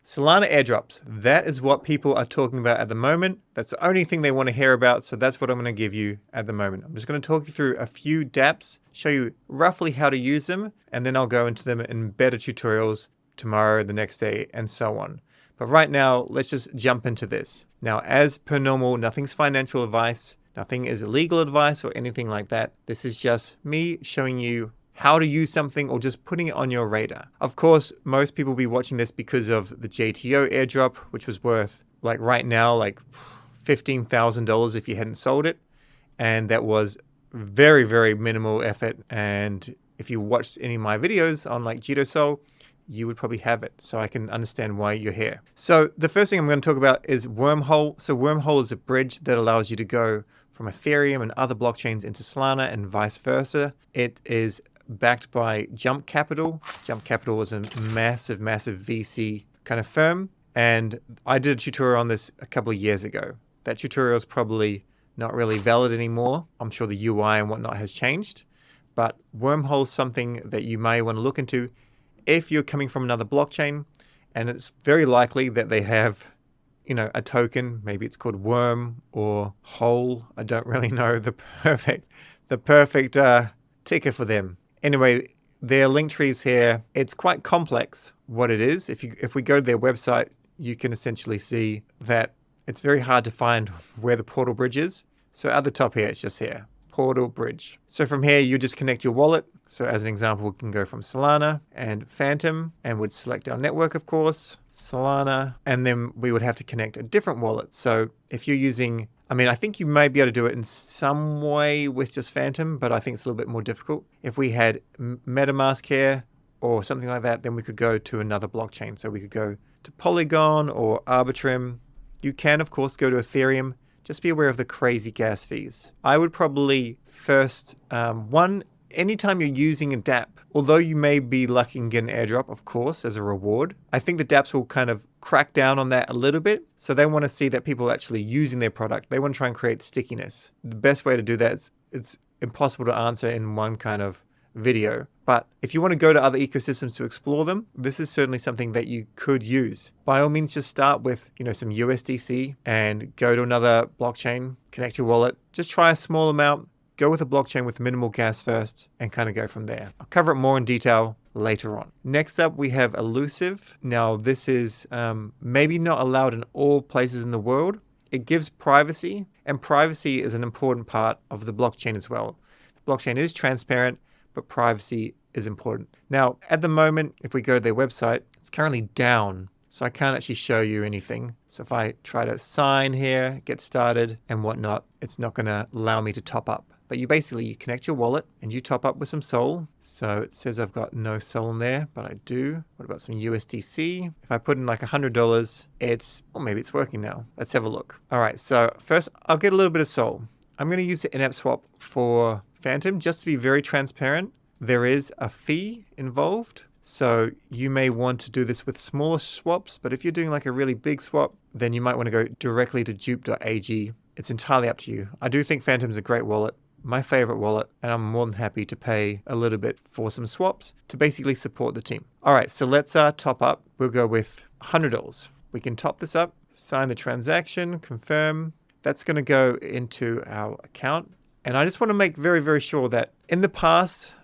Solana airdrops. That is what people are talking about at the moment. That's the only thing they want to hear about. So that's what I'm going to give you at the moment. I'm just going to talk you through a few DApps, show you roughly how to use them, and then I'll go into them in better tutorials tomorrow, the next day, and so on. But right now, let's just jump into this. Now, as per normal, nothing's financial advice. Nothing is legal advice or anything like that. This is just me showing you how to use something or just putting it on your radar. Of course, most people will be watching this because of the Jito airdrop, which was worth like right now, like $15,000 if you hadn't sold it. And that was very, very minimal effort. And if you watched any of my videos on like Jito Sol, you would probably have it. So I can understand why you're here. So the first thing I'm going to talk about is Wormhole. So Wormhole is a bridge that allows you to go from Ethereum and other blockchains into Solana and vice versa. It is backed by Jump Capital. Jump Capital is a massive, massive VC kind of firm. And I did a tutorial on this a couple of years ago. That tutorial is probably not really valid anymore. I'm sure the UI and whatnot has changed. But Wormhole is something that you may want to look into if you're coming from another blockchain. And it's very likely that they have, you know, a token. Maybe it's called Worm or Hole. I don't really know the perfect ticker for them. Anyway, their link trees here, it's quite complex what it is. If we go to their website, you can essentially see that it's very hard to find where the portal bridge is. So at the top here, it's just here, portal bridge. So from here, you just connect your wallet. So as an example, we can go from Solana and Phantom and would select our network, of course, Solana, and then we would have to connect a different wallet. So if you're using, I mean, I think you may be able to do it in some way with just Phantom, but I think it's a little bit more difficult. If we had MetaMask here or something like that, then we could go to another blockchain. So we could go to Polygon or Arbitrum. You can, of course, go to Ethereum. Just be aware of the crazy gas fees. I would probably first, anytime you're using a DApp, although you may be lucky and get an airdrop, of course, as a reward, I think the DApps will kind of crack down on that a little bit. So they want to see that people are actually using their product. They want to try and create stickiness. The best way to do that is, it's impossible to answer in one kind of video. But if you want to go to other ecosystems to explore them, this is certainly something that you could use. By all means, just start with, you know, some USDC and go to another blockchain, connect your wallet, just try a small amount. Go with a blockchain with minimal gas first and kind of go from there. I'll cover it more in detail later on. Next up, we have Elusiv. Now, this is maybe not allowed in all places in the world. It gives privacy, and privacy is an important part of the blockchain as well. The blockchain is transparent, but privacy is important. Now, at the moment, if we go to their website, it's currently down. So I can't actually show you anything. So if I try to sign here, get started and whatnot, it's not going to allow me to top up. But you connect your wallet and you top up with some Sol. So it says I've got no Sol in there, but I do. What about some USDC? If I put in like $100, maybe it's working now. Let's have a look. All right, so first I'll get a little bit of Sol. I'm going to use the in-app swap for Phantom just to be very transparent. There is a fee involved. So you may want to do this with smaller swaps, but if you're doing like a really big swap, then you might want to go directly to dupe.ag. It's entirely up to you. I do think Phantom's a great wallet, my favorite wallet, and I'm more than happy to pay a little bit for some swaps to basically support the team. All right, so let's top up. We'll go with $100. We can top this up, sign the transaction, confirm. That's going to go into our account. And I just want to make very, very sure that in the past,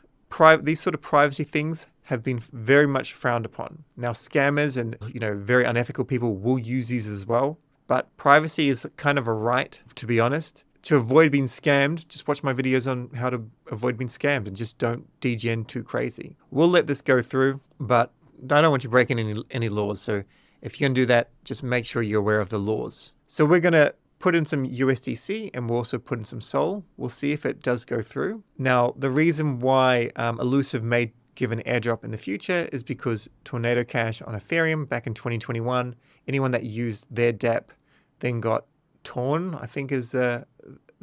these sort of privacy things have been very much frowned upon. Now, scammers and, you know, very unethical people will use these as well. But privacy is kind of a right, to be honest. To avoid being scammed, just watch my videos on how to avoid being scammed and just don't degen too crazy. We'll let this go through, but I don't want you breaking any laws. So if you're going to do that, just make sure you're aware of the laws. So we're going to put in some USDC and we'll also put in some Sol. We'll see if it does go through. Now, the reason why Elusiv may give an airdrop in the future is because Tornado Cash on Ethereum back in 2021, anyone that used their DApp then got torn, I think is the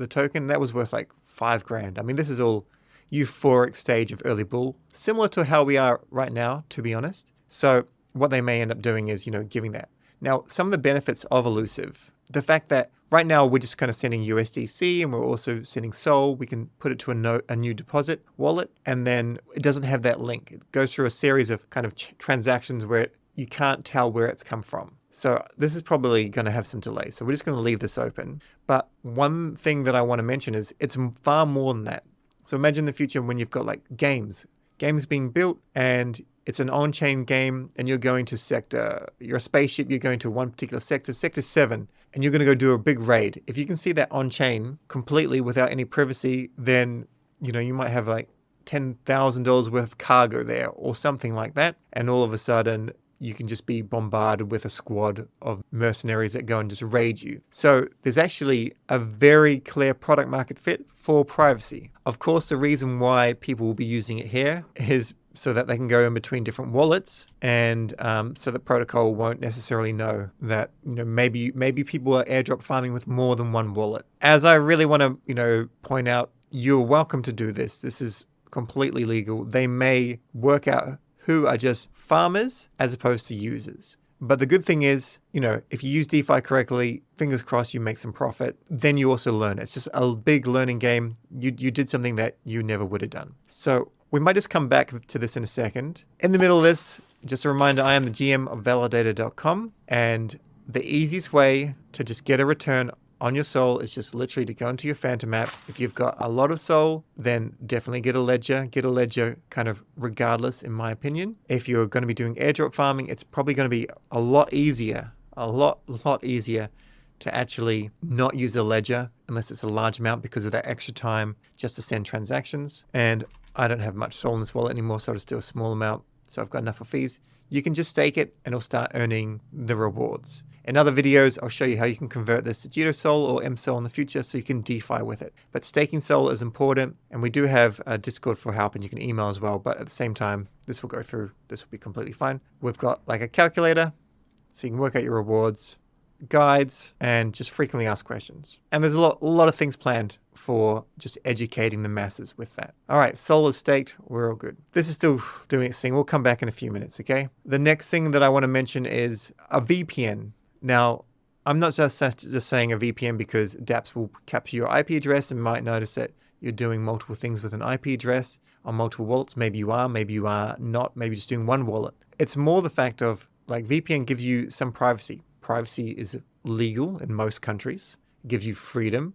token. That was worth like $5,000. I mean, this is all euphoric stage of early bull, similar to how we are right now, to be honest. So what they may end up doing is, you know, giving that. Now, some of the benefits of Elusiv, the fact that right now we're just kind of sending USDC and we're also sending Sol. We can put it to a new deposit wallet, and then it doesn't have that link. It goes through a series of kind of transactions where you can't tell where it's come from. So this is probably going to have some delay. So we're just going to leave this open. But one thing that I want to mention is it's far more than that. So imagine the future when you've got like games being built and it's an on-chain game and you're going to you're a spaceship, you're going to one particular sector 7, and you're going to go do a big raid. If you can see that on-chain completely without any privacy, then, you might have like $10,000 worth of cargo there or something like that. And all of a sudden you can just be bombarded with a squad of mercenaries that go and just raid you. So there's actually a very clear product market fit for privacy. Of course, the reason why people will be using it here is so that they can go in between different wallets, and so the protocol won't necessarily know that maybe people are airdrop farming with more than one wallet. As I really want to point out, you're welcome to do this. This is completely legal. They may work out who are just farmers as opposed to users. But the good thing is, if you use DeFi correctly, fingers crossed you make some profit, then you also learn. It's just a big learning game. You did something that you never would have done. So we might just come back to this in a second. In the middle of this, just a reminder, I am the GM of validator.com, and the easiest way to just get a return on your Sol is just literally to go into your Phantom app. If you've got a lot of Sol, then definitely get a ledger. Get a ledger kind of regardless, in my opinion. If you're going to be doing airdrop farming, it's probably going to be a lot easier to actually not use a ledger unless it's a large amount because of that extra time just to send transactions. And I don't have much Sol in this wallet anymore, so I'll just do a small amount. So I've got enough for fees. You can just stake it and it'll start earning the rewards. In other videos, I'll show you how you can convert this to Jito Sol or MSol in the future so you can DeFi with it. But staking Sol is important, and we do have a Discord for help and you can email as well. But at the same time, this will go through. This will be completely fine. We've got like a calculator so you can work out your rewards, guides, and just frequently asked questions. And there's a lot of things planned for just educating the masses with that. All right, Sol is staked. We're all good. This is still doing its thing. We'll come back in a few minutes, okay? The next thing that I want to mention is a VPN. Now, I'm not just saying a VPN because DApps will capture your IP address and might notice that you're doing multiple things with an IP address on multiple wallets. Maybe you are not, maybe just doing one wallet. It's more the fact of like VPN gives you some privacy. Privacy is legal in most countries. It gives you freedom.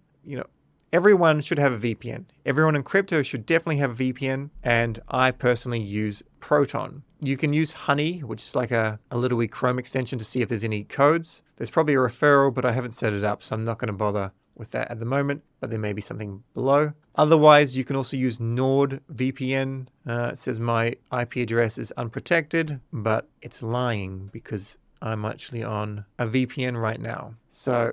Everyone should have a VPN. Everyone in crypto should definitely have a VPN. And I personally use Proton. You can use Honey, which is like a little wee Chrome extension to see if there's any codes. There's probably a referral, but I haven't set it up, so I'm not going to bother with that at the moment, but there may be something below. Otherwise, you can also use NordVPN. It says my IP address is unprotected, but it's lying because I'm actually on a VPN right now. So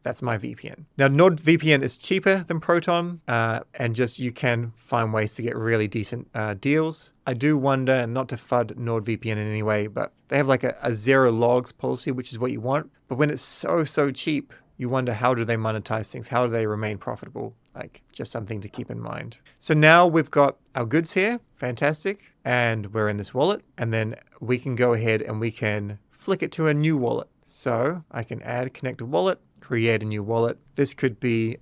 that's my VPN. Now, NordVPN is cheaper than Proton, and just you can find ways to get really decent deals. I do wonder, and not to FUD NordVPN in any way, but they have like a zero logs policy, which is what you want. But when it's so cheap, you wonder how do they monetize things? How do they remain profitable? Like just something to keep in mind. So now we've got our goods here. Fantastic. And we're in this wallet. And then we can go ahead and we can flick it to a new wallet. So I can add connected wallet, create a new wallet. This could be,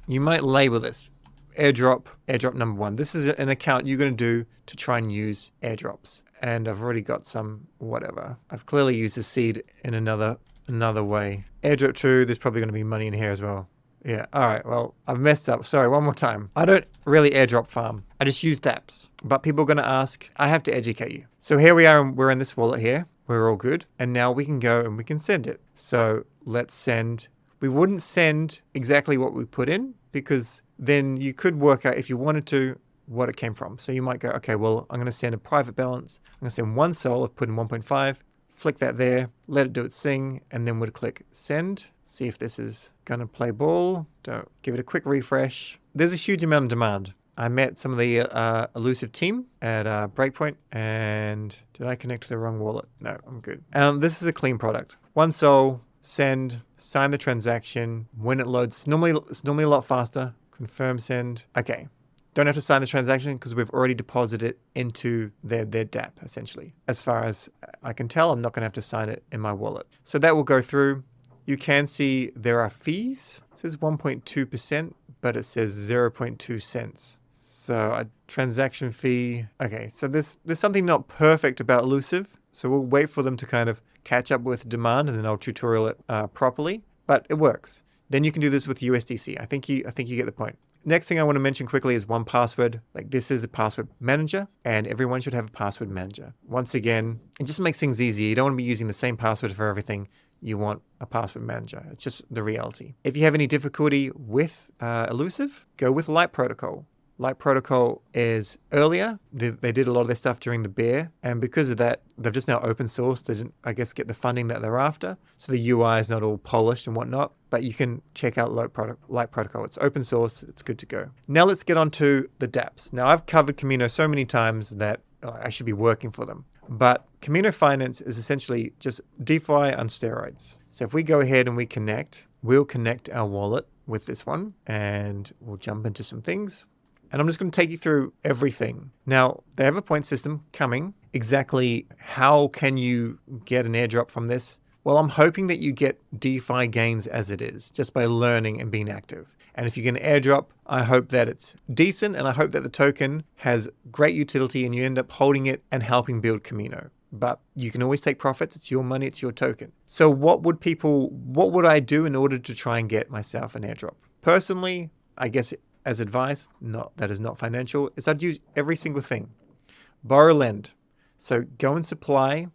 you might label this airdrop number 1. This is an account you're going to do to try and use airdrops. And I've already got some, whatever. I've clearly used the seed in another way. Airdrop 2, there's probably going to be money in here as well. Yeah, all right, well, I've messed up. Sorry, one more time. I don't really airdrop farm. I just use DApps. But people are going to ask, I have to educate you. So here we are, and we're in this wallet here. We're all good. And now we can go and we can send it. So let's send. We wouldn't send exactly what we put in because then you could work out if you wanted to what it came from. So you might go, okay, well, I'm going to send a private balance. I'm going to send 1 Sol. I've put in 1.5. Flick that there, let it do its thing, and then we'd click send. See if this is going to play ball. Don't give it a quick refresh. There's a huge amount of demand. I met some of the Elusiv team at Breakpoint, and did I connect to the wrong wallet? No, I'm good. This is a clean product. 1 Sol, send, sign the transaction. When it loads, it's normally a lot faster. Confirm send. Okay. Don't have to sign the transaction because we've already deposited it into their DApp, essentially. As far as I can tell, I'm not going to have to sign it in my wallet. So that will go through. You can see there are fees. It says 1.2%, but it says 0.2 cents. So a transaction fee. Okay, so there's something not perfect about Elusiv. So we'll wait for them to kind of catch up with demand, and then I'll tutorial it properly, but it works. Then you can do this with USDC. I think you get the point. Next thing I want to mention quickly is 1Password. Like, this is a password manager, and everyone should have a password manager. Once again, it just makes things easier. You don't want to be using the same password for everything. You want a password manager. It's just the reality. If you have any difficulty with Elusiv, go with Light Protocol. Light Protocol is earlier. They did a lot of their stuff during the bear, and because of that, they've just now open sourced. They didn't, I guess, get the funding that they're after, so the UI is not all polished and whatnot, but you can check out Light Protocol. It's open source. It's good to go. Now let's get on to the DApps. Now, I've covered Kamino so many times that I should be working for them, but Kamino Finance is essentially just DeFi on steroids. So if we go ahead and we'll connect our wallet with this one, and we'll jump into some things. And I'm just going to take you through everything. Now, they have a point system coming. Exactly how can you get an airdrop from this? Well, I'm hoping that you get DeFi gains as it is, just by learning and being active. And if you get an airdrop, I hope that it's decent, and I hope that the token has great utility and you end up holding it and helping build Kamino. But you can always take profits. It's your money, it's your token. So what would I do in order to try and get myself an airdrop? Personally, I guess as advice, that is not financial, is I'd use every single thing. Borrow, lend. So go and supply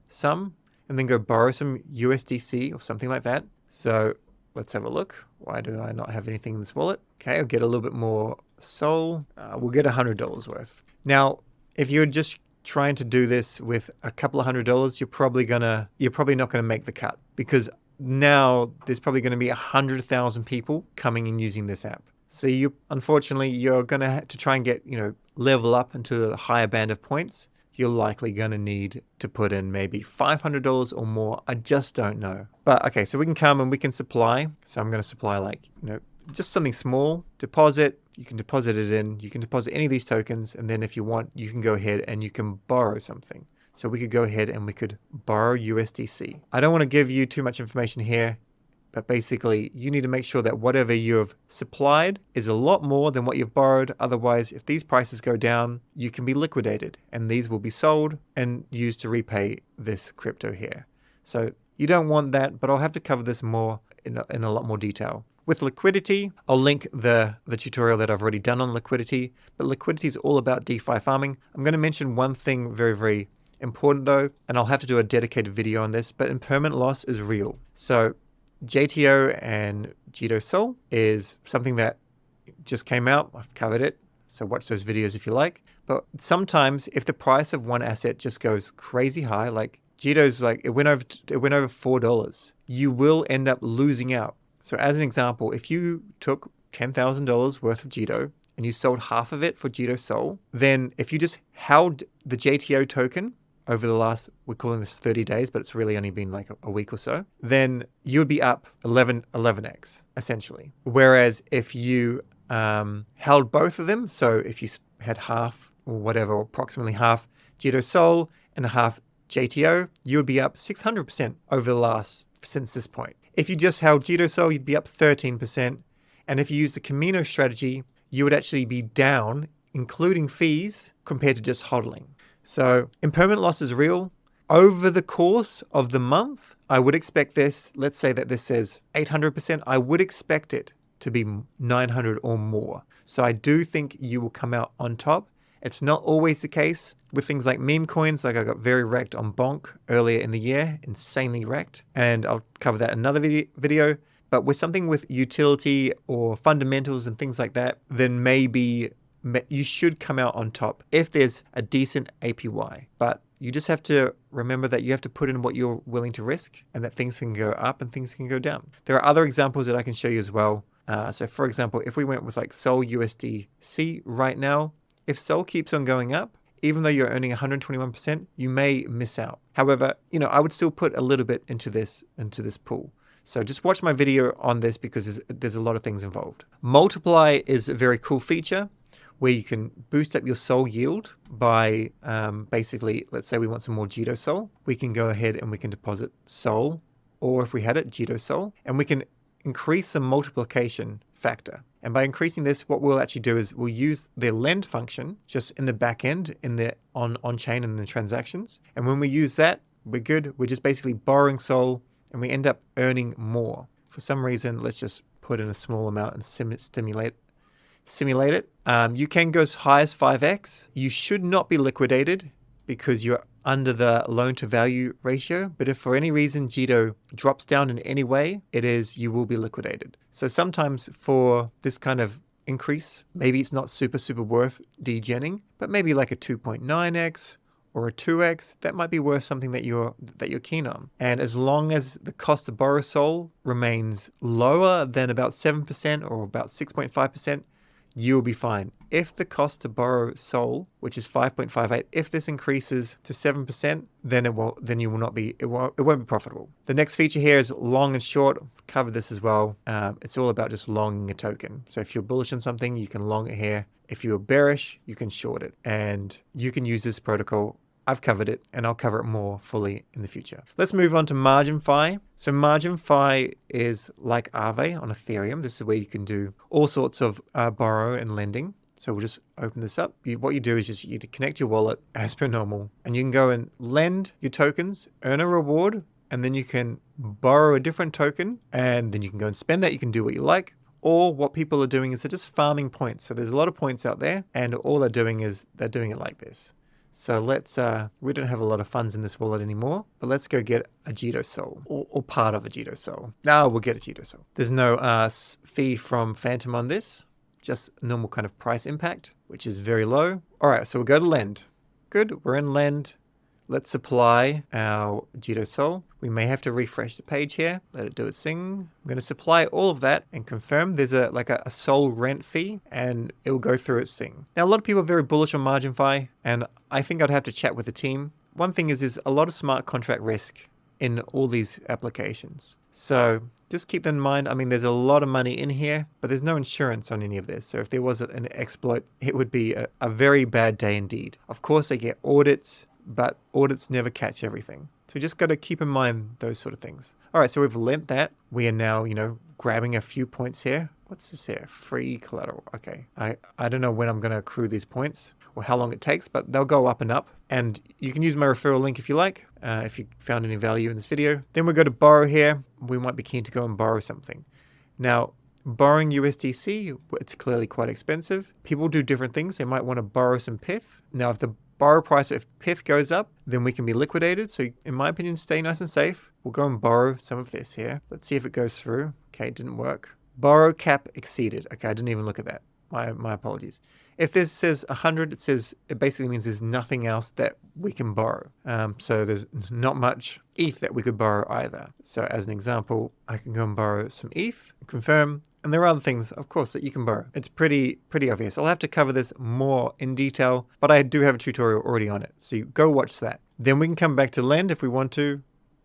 some, and then go borrow some USDC or something like that. So let's have a look. Why do I not have anything in this wallet? Okay, I'll get a little bit more Sol. We'll get $100 worth. Now, if you're just trying to do this with a couple of $100, you're probably not gonna make the cut, because now there's probably gonna be 100,000 people coming and using this app. So unfortunately, you're going to have to try and get, level up into a higher band of points. You're likely going to need to put in maybe $500 or more. I just don't know. But okay, so we can come and we can supply. So I'm going to supply just something small, deposit. You can deposit it in. You can deposit any of these tokens. And then if you want, you can go ahead and you can borrow something. So we could go ahead and we could borrow USDC. I don't want to give you too much information here. But basically, you need to make sure that whatever you've supplied is a lot more than what you've borrowed. Otherwise, if these prices go down, you can be liquidated, and these will be sold and used to repay this crypto here. So you don't want that, but I'll have to cover this more in a lot more detail. With liquidity, I'll link the tutorial that I've already done on liquidity, but liquidity is all about DeFi farming. I'm going to mention one thing very, very important though, and I'll have to do a dedicated video on this, but impermanent loss is real. So JTO and Jito Sol is something that just came out. I've covered it, so watch those videos if you like. But sometimes if the price of one asset just goes crazy high, like Jito's, it went over $4, you will end up losing out. So as an example, if you took $10,000 worth of Jito and you sold half of it for Jito Sol, then if you just held the JTO token over the last, we're calling this 30 days, but it's really only been like a week or so, then you'd be up 11x, essentially. Whereas if you held both of them, so if you had half or whatever, approximately half Jito Sol and half JTO, you would be up 600% since this point. If you just held Jito Sol, you'd be up 13%. And if you use the Kamino strategy, you would actually be down, including fees, compared to just hodling. So impermanent loss is real. Over the course of the month, I would expect this, let's say that this says 800%, I would expect it to be 900 or more. So I do think you will come out on top. It's not always the case with things like meme coins, like I got very wrecked on Bonk earlier in the year, insanely wrecked. And I'll cover that in another video. But with something with utility or fundamentals and things like that, then maybe you should come out on top if there's a decent APY. But you just have to remember that you have to put in what you're willing to risk, and that things can go up and things can go down. There are other examples that I can show you as well. So for example, if we went with like Sol USDC right now, if Sol keeps on going up, even though you're earning 121%, you may miss out. However, I would still put a little bit into this pool. So just watch my video on this because there's a lot of things involved. Multiply is a very cool feature where you can boost up your Sol yield by basically, let's say we want some more Jito Sol. We can go ahead and we can deposit Sol, or if we had it, Jito Sol, and we can increase the multiplication factor. And by increasing this, what we'll actually do is we'll use the lend function just in the back end, in the on-chain and the transactions. And when we use that, we're good. We're just basically borrowing SOL and we end up earning more. For some reason, let's just put in a small amount and simulate it. You can go as high as 5x. You should not be liquidated because you're under the loan to value ratio. But if for any reason Jito drops down in any way, you will be liquidated. So sometimes for this kind of increase, maybe it's not super worth degenning, but maybe like a 2.9x or a 2x, that might be worth something that you're keen on. And as long as the cost to borrow SOL remains lower than about 7% or about 6.5%, you'll be fine. If the cost to borrow SOL, which is 5.58, if this increases to 7%, then it won't be profitable. The next feature here is long and short. I've covered this as well. It's all about just longing a token. So if you're bullish on something, you can long it here. If you're bearish, you can short it. And you can use this protocol. I've covered it, and I'll cover it more fully in the future. Let's move on to Marginfi. So Marginfi is like Aave on Ethereum. This is where you can do all sorts of borrow and lending. So we'll just open this up. What you do is just you connect your wallet as per normal, and you can go and lend your tokens, earn a reward, and then you can borrow a different token, and then you can go and spend that. You can do what you like. Or what people are doing is they're just farming points. So there's a lot of points out there, and all they're doing is they're doing it like this. So let's, we don't have a lot of funds in this wallet anymore, but let's go get a Jito SOL or part of a Jito SOL. No, we'll get a Jito SOL. There's no fee from Phantom on this, just normal kind of price impact, which is very low. All right, so we'll go to lend. Good, we're in lend. Let's supply our Jito SOL. We may have to refresh the page here. Let it do its thing. I'm going to supply all of that and confirm. There's a SOL rent fee, and it will go through its thing. Now, a lot of people are very bullish on Marginfi, and I think I'd have to chat with the team. One thing is there's a lot of smart contract risk in all these applications. So just keep that in mind. I mean, there's a lot of money in here, but there's no insurance on any of this. So if there was an exploit, it would be a very bad day indeed. Of course, they get audits, but audits never catch everything. So just got to keep in mind those sort of things. All right, so we've lent that. We are now, grabbing a few points here. What's this here? Free collateral. Okay. I don't know when I'm going to accrue these points or how long it takes, but they'll go up and up. And you can use my referral link if you like, if you found any value in this video. Then we go to borrow here. We might be keen to go and borrow something. Now, borrowing USDC, it's clearly quite expensive. People do different things. They might want to borrow some Pyth. Now, if the borrow price of Pyth goes up, then we can be liquidated. So in my opinion, stay nice and safe. We'll go and borrow some of this here. Let's see if it goes through. Okay, it didn't work. Borrow cap exceeded. Okay, I didn't even look at that. My apologies. If this says 100, it basically means there's nothing else that we can borrow. So there's not much ETH that we could borrow either. So as an example, I can go and borrow some ETH, confirm, and there are other things, of course, that you can borrow. It's pretty obvious. I'll have to cover this more in detail, but I do have a tutorial already on it. So you go watch that. Then we can come back to lend if we want to,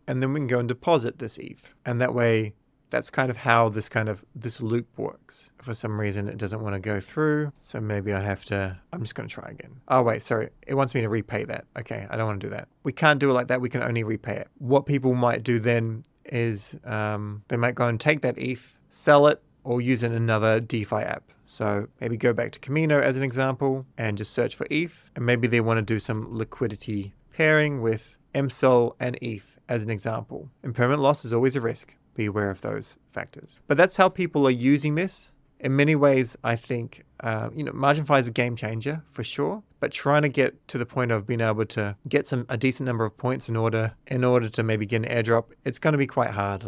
and then we can go and deposit this ETH. And that way, that's kind of how this loop works. For some reason, it doesn't want to go through. So maybe I'm just going to try again. Oh, wait, sorry. It wants me to repay that. Okay, I don't want to do that. We can't do it like that. We can only repay it. What people might do then is they might go and take that ETH, sell it, or use it in another DeFi app. So maybe go back to Kamino as an example and just search for ETH. And maybe they want to do some liquidity pairing with MSOL and ETH as an example. Impermanent loss is always a risk. Be aware of those factors. But that's how people are using this. In many ways, I think, Marginfi is a game changer for sure. But trying to get to the point of being able to get a decent number of points in order to maybe get an airdrop, it's going to be quite hard.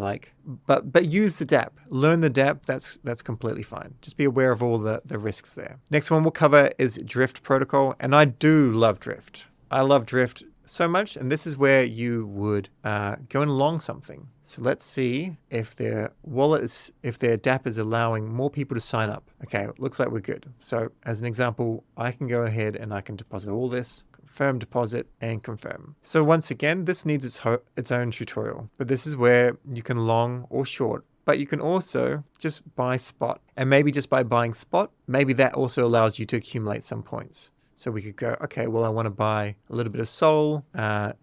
But use the DApp, learn the DApp. That's completely fine. Just be aware of all the risks there. Next one we'll cover is Drift protocol, and I do love Drift. I love Drift so much, and this is where you would go and long something. So let's see if their DApp is allowing more people to sign up. Okay, it looks like we're good. So as an example, I can go ahead and I can deposit all this, confirm deposit, and confirm. So once again, this needs its own tutorial, but this is where you can long or short. But you can also just buy spot, and maybe just by buying spot, maybe that also allows you to accumulate some points. So we could go, okay, well, I want to buy a little bit of SOL,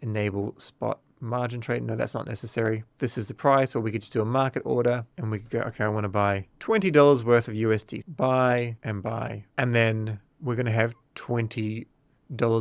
enable spot margin trade. No, that's not necessary. This is the price, or we could just do a market order and we could go, okay, I want to buy $20 worth of USD. Buy and buy. And then we're going to have $20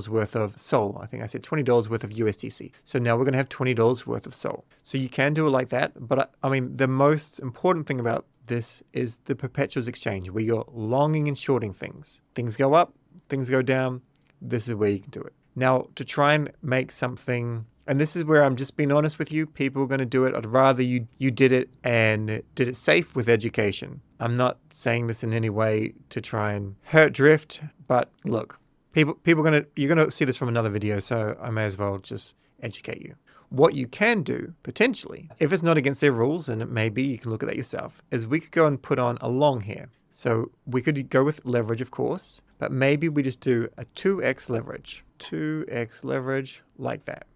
worth of SOL. I think I said $20 worth of USDC. So now we're going to have $20 worth of SOL. So you can do it like that. But I mean, the most important thing about this is the perpetuals exchange, where you're longing and shorting things. Things go up, things go down. This is where you can do it. Now, to try and make something, and this is where I'm just being honest with you, people are going to do it. I'd rather you did it and did it safe with education. I'm not saying this in any way to try and hurt Drift, but look, you're going to see this from another video, so I may as well just educate you. What you can do, potentially, if it's not against their rules, and it may be, you can look at that yourself, is we could go and put on a long here. So we could go with leverage, of course, but maybe we just do a 2x leverage. 2x leverage like that.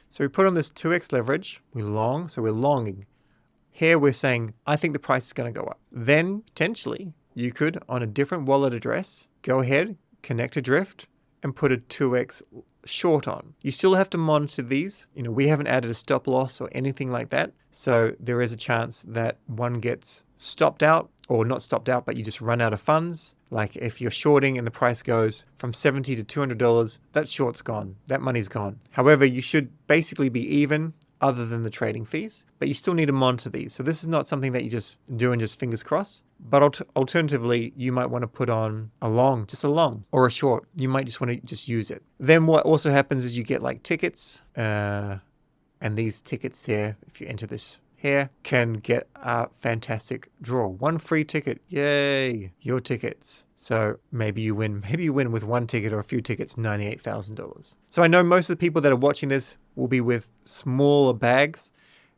So we put on this 2x leverage, we long, so we're longing. Here we're saying, I think the price is going to go up. Then, potentially, you could, on a different wallet address, go ahead, connect to Drift, and put a 2x short on. You still have to monitor these. We haven't added a stop loss or anything like that. So there is a chance that one gets stopped out, or not stopped out, but you just run out of funds. Like if you're shorting and the price goes from $70 to $200, that short's gone. That money's gone. However, you should basically be even other than the trading fees, but you still need to monitor these. So this is not something that you just do and just fingers crossed. But alternatively, you might want to put on a long, just a long, or a short. You might just want to just use it. Then what also happens is you get like tickets, and these tickets here, if you enter this here, can get a fantastic draw. One free ticket, yay, your tickets. So maybe you win with one ticket or a few tickets, $98,000. So I know most of the people that are watching this will be with smaller bags.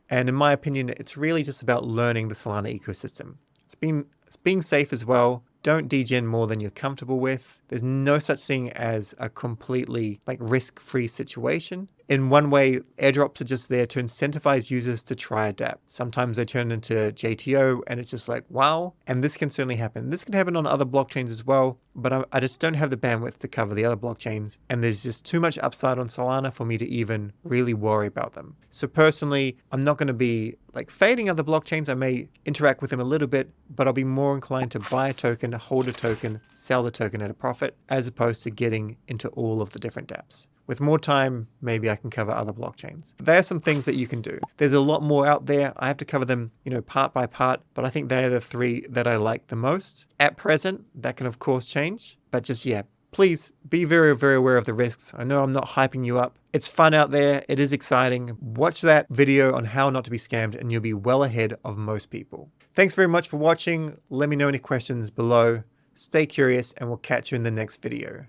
And in my opinion, it's really just about learning the Solana ecosystem. It's being safe as well. Don't degen more than you're comfortable with. There's no such thing as a completely risk-free situation. In one way, airdrops are just there to incentivize users to try a DApp. Sometimes they turn into JTO and it's just like, wow. And this can certainly happen. This can happen on other blockchains as well, but I just don't have the bandwidth to cover the other blockchains. And there's just too much upside on Solana for me to even really worry about them. So personally, I'm not going to be fading other blockchains. I may interact with them a little bit, but I'll be more inclined to buy a token, hold a token, sell the token at a profit, as opposed to getting into all of the different DApps. With more time, maybe I can cover other blockchains. There are some things that you can do. There's a lot more out there. I have to cover them, part by part, but I think they are the three that I like the most. At present, that can of course change, but just, please be very, very aware of the risks. I know I'm not hyping you up. It's fun out there. It is exciting. Watch that video on how not to be scammed and you'll be well ahead of most people. Thanks very much for watching. Let me know any questions below. Stay curious and we'll catch you in the next video.